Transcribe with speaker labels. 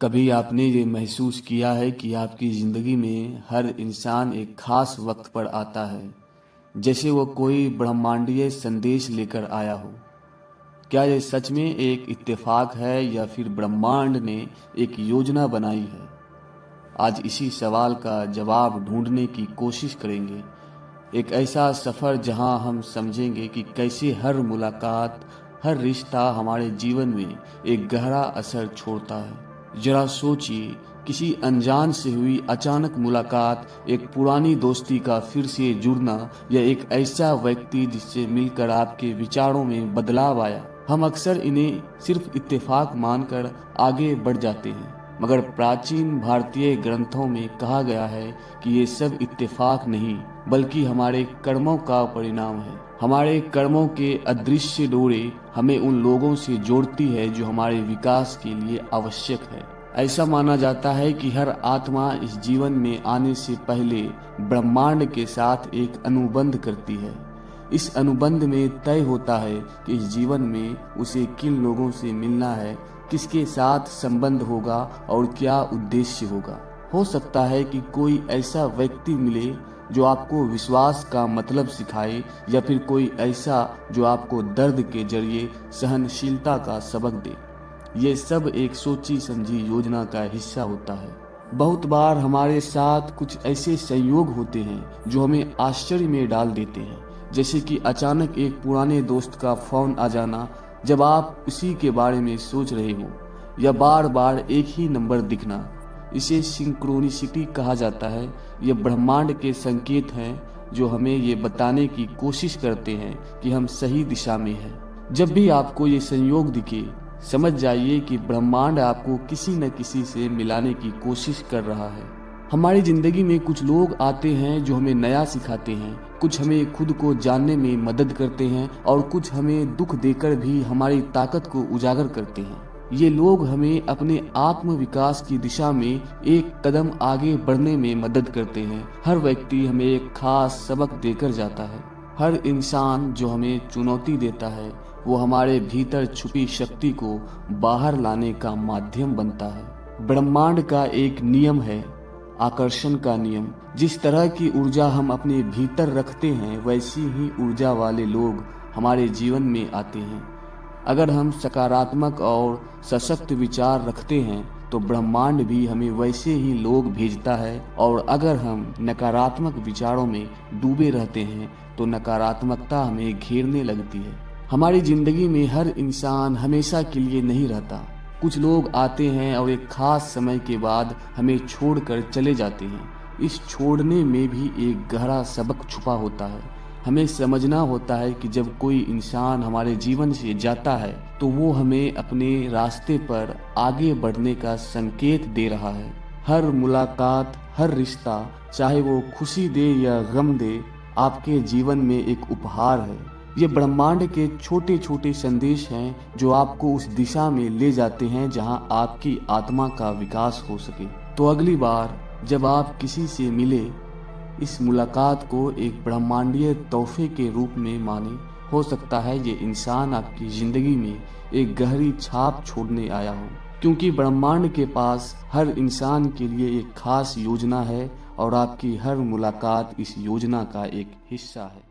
Speaker 1: कभी आपने ये महसूस किया है कि आपकी ज़िंदगी में हर इंसान एक ख़ास वक्त पर आता है, जैसे वो कोई ब्रह्मांडीय संदेश लेकर आया हो? क्या ये सच में एक इत्तेफाक है या फिर ब्रह्मांड ने एक योजना बनाई है? आज इसी सवाल का जवाब ढूंढने की कोशिश करेंगे। एक ऐसा सफ़र जहां हम समझेंगे कि कैसे हर मुलाकात, हर रिश्ता हमारे जीवन में एक गहरा असर छोड़ता है। जरा सोचिए, किसी अनजान से हुई अचानक मुलाकात, एक पुरानी दोस्ती का फिर से जुड़ना या एक ऐसा व्यक्ति जिससे मिलकर आपके विचारों में बदलाव आया। हम अक्सर इन्हें सिर्फ इत्तेफाक मानकर आगे बढ़ जाते हैं, मगर प्राचीन भारतीय ग्रंथों में कहा गया है कि ये सब इत्तेफाक नहीं बल्कि हमारे कर्मों का परिणाम है। हमारे कर्मों के अदृश्य डोरे हमें उन लोगों से जोड़ती है जो हमारे विकास के लिए आवश्यक है। ऐसा माना जाता है कि हर आत्मा इस जीवन में आने से पहले ब्रह्मांड के साथ एक अनुबंध करती है। इस अनुबंध में तय होता है कि इस जीवन में उसे किन लोगों से मिलना है, किसके साथ संबंध होगा और क्या उद्देश्य होगा। हो सकता है कि कोई ऐसा व्यक्ति मिले जो आपको विश्वास का मतलब सिखाए, या फिर कोई ऐसा जो आपको दर्द के जरिए सहनशीलता का सबक दे। ये सब एक सोची समझी योजना का हिस्सा होता है। बहुत बार हमारे साथ कुछ ऐसे संयोग होते हैं जो हमें आश्चर्य में डाल देते हैं, जैसे कि अचानक एक पुराने दोस्त का फोन आ जाना जब आप उसी के बारे में सोच रहे हो, या बार बार एक ही नंबर दिखना। इसे सिंक्रोनिसिटी कहा जाता है। ये ब्रह्मांड के संकेत हैं जो हमें ये बताने की कोशिश करते हैं कि हम सही दिशा में हैं। जब भी आपको ये संयोग दिखे, समझ जाइए कि ब्रह्मांड आपको किसी न किसी से मिलाने की कोशिश कर रहा है। हमारी जिंदगी में कुछ लोग आते हैं जो हमें नया सिखाते हैं, कुछ हमें खुद को जानने में मदद करते हैं और कुछ हमें दुख देकर भी हमारी ताकत को उजागर करते हैं। ये लोग हमें अपने आत्म विकास की दिशा में एक कदम आगे बढ़ने में मदद करते हैं। हर व्यक्ति हमें एक खास सबक देकर जाता है। हर इंसान जो हमें चुनौती देता है वो हमारे भीतर छुपी शक्ति को बाहर लाने का माध्यम बनता है। ब्रह्मांड का एक नियम है, आकर्षण का नियम। जिस तरह की ऊर्जा हम अपने भीतर रखते हैं, वैसी ही ऊर्जा वाले लोग हमारे जीवन में आते हैं। अगर हम सकारात्मक और सशक्त विचार रखते हैं तो ब्रह्मांड भी हमें वैसे ही लोग भेजता है, और अगर हम नकारात्मक विचारों में डूबे रहते हैं तो नकारात्मकता हमें घेरने लगती है। हमारी जिंदगी में हर इंसान हमेशा के लिए नहीं रहता। कुछ लोग आते हैं और एक खास समय के बाद हमें छोड़कर चले जाते हैं। इस छोड़ने में भी एक गहरा सबक छुपा होता है। हमें समझना होता है कि जब कोई इंसान हमारे जीवन से जाता है तो वो हमें अपने रास्ते पर आगे बढ़ने का संकेत दे रहा है। हर मुलाकात, हर रिश्ता, चाहे वो खुशी दे या गम दे, आपके जीवन में एक उपहार है। ये ब्रह्मांड के छोटे छोटे संदेश हैं जो आपको उस दिशा में ले जाते हैं जहां आपकी आत्मा का विकास हो सके। तो अगली बार जब आप किसी से मिले, इस मुलाकात को एक ब्रह्मांडीय तोहफे के रूप में माने। हो सकता है ये इंसान आपकी जिंदगी में एक गहरी छाप छोड़ने आया हो, क्योंकि ब्रह्मांड के पास हर इंसान के लिए एक खास योजना है और आपकी हर मुलाकात इस योजना का एक हिस्सा है।